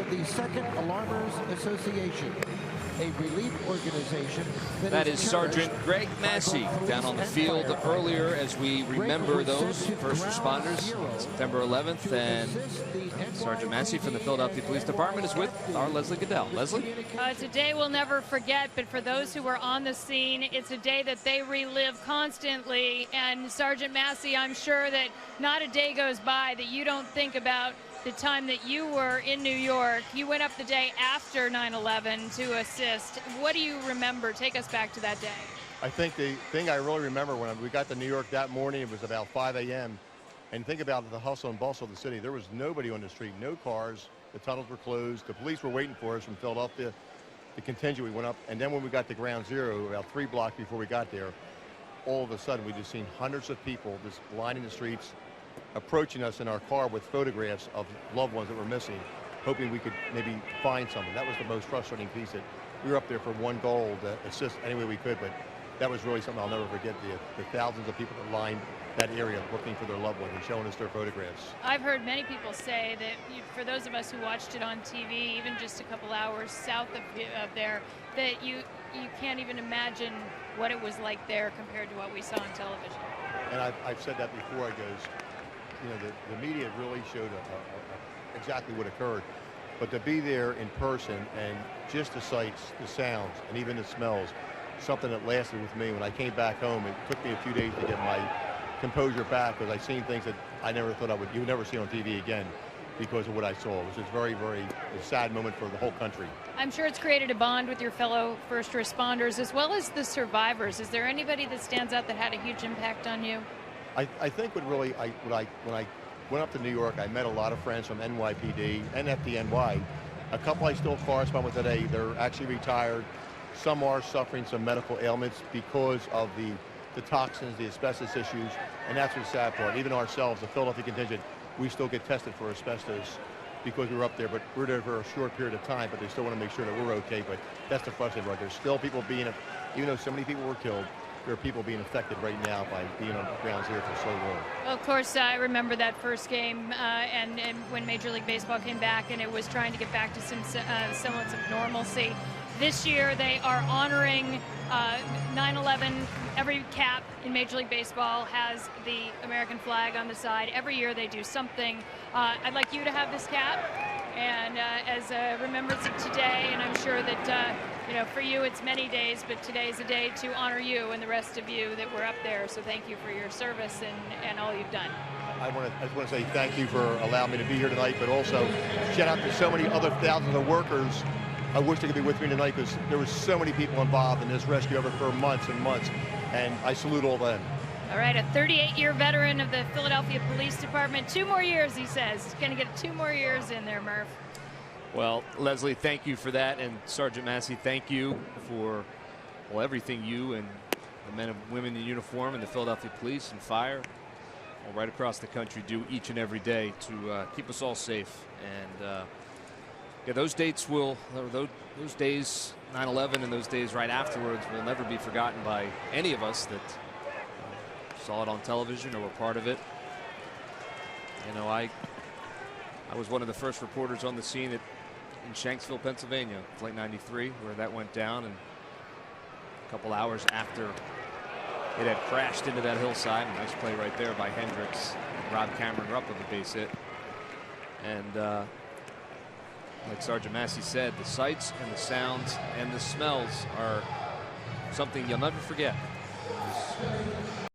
of the Second Alarmers Association, a relief organization that is Sergeant Greg Masi down on the field earlier as we remember those first responders on September 11th. And Sergeant Masi from the Philadelphia Police Department is with our Leslie Goodell. Leslie? It's a day we'll never forget, but for those who were on the scene, it's a day that they relive constantly. And Sergeant Masi, I'm sure that not a day goes by that you don't think about the time that you were in New York. You went up the day after 9/11 to assist. What do you remember? Take us back to that day. I think the thing I really remember when we got to New York that morning, it was about 5 a.m. And think about the hustle and bustle of the city. There was nobody on the street, no cars. The tunnels were closed. The police were waiting for us from Philadelphia. The contingent, we went up. And then when we got to Ground Zero, about 3 blocks before we got there, all of a sudden we just seen hundreds of people just lining the streets, approaching us in our car with photographs of loved ones that were missing, hoping we could maybe find someone. That was the most frustrating piece. That we were up there for one goal, to assist any way we could, but that was really something I'll never forget, the thousands of people that lined that area looking for their loved ones and showing us their photographs. I've heard many people say that for those of us who watched it on TV, even just a couple hours south of there, that you can't even imagine what it was like there compared to what we saw on television. And I've said that before. I goes, you know, the media really showed exactly what occurred, but to be there in person and just the sights, the sounds, and even the smells, something that lasted with me. When I came back home, it took me a few days to get my composure back, because I seen things that I never thought you would never see on TV again because of what I saw. It was just very, very a sad moment for the whole country. I'm sure it's created a bond with your fellow first responders as well as the survivors. Is there anybody that stands out that had a huge impact on you? I think when I went up to New York, I met a lot of friends from NYPD and FDNY. A couple I still correspond with today. They're actually retired. Some are suffering some medical ailments because of the toxins, the asbestos issues, and that's the sad part. Even ourselves, the Philadelphia contingent, we still get tested for asbestos because we were up there, but we're there for a short period of time, but they still want to make sure that we're okay. But that's the frustrating part. There's still people being, even though so many people were killed, there are people being affected right now by being on Ground Zero for so long. Well, of course, I remember that first game and when Major League Baseball came back and it was trying to get back to some semblance of normalcy. This year they are honoring 9/11. Every cap in Major League Baseball has the American flag on the side. Every year they do something. I'd like you to have this cap, and as a remembrance of today, and I'm sure that you know, for you it's many days, but today's a day to honor you and the rest of you that were up there. So thank you for your service and all you've done. I just want to say thank you for allowing me to be here tonight, but also shout out to so many other thousands of workers. I wish they could be with me tonight because there were so many people involved in this rescue effort for months and months, and I salute all of them. All right, a 38-year veteran of the Philadelphia Police Department. 2 more years, he says. He's going to get 2 more years in there, Murph. Well, Leslie, thank you for that, and Sergeant Masi, thank you for, well, everything you and the men and women in uniform and the Philadelphia Police and Fire all right across the country do each and every day to keep us all safe. And yeah, those dates those days, 9/11 and those days right afterwards, will never be forgotten by any of us that saw it on television or were part of it. You know, I was one of the first reporters on the scene in Shanksville, Pennsylvania, Flight 93, where that went down, and a couple hours after it had crashed into that hillside. A nice play right there by Hendricks. Rob Cameron Rupp with a base hit. And like Sergeant Masi said, the sights and the sounds and the smells are something you'll never forget.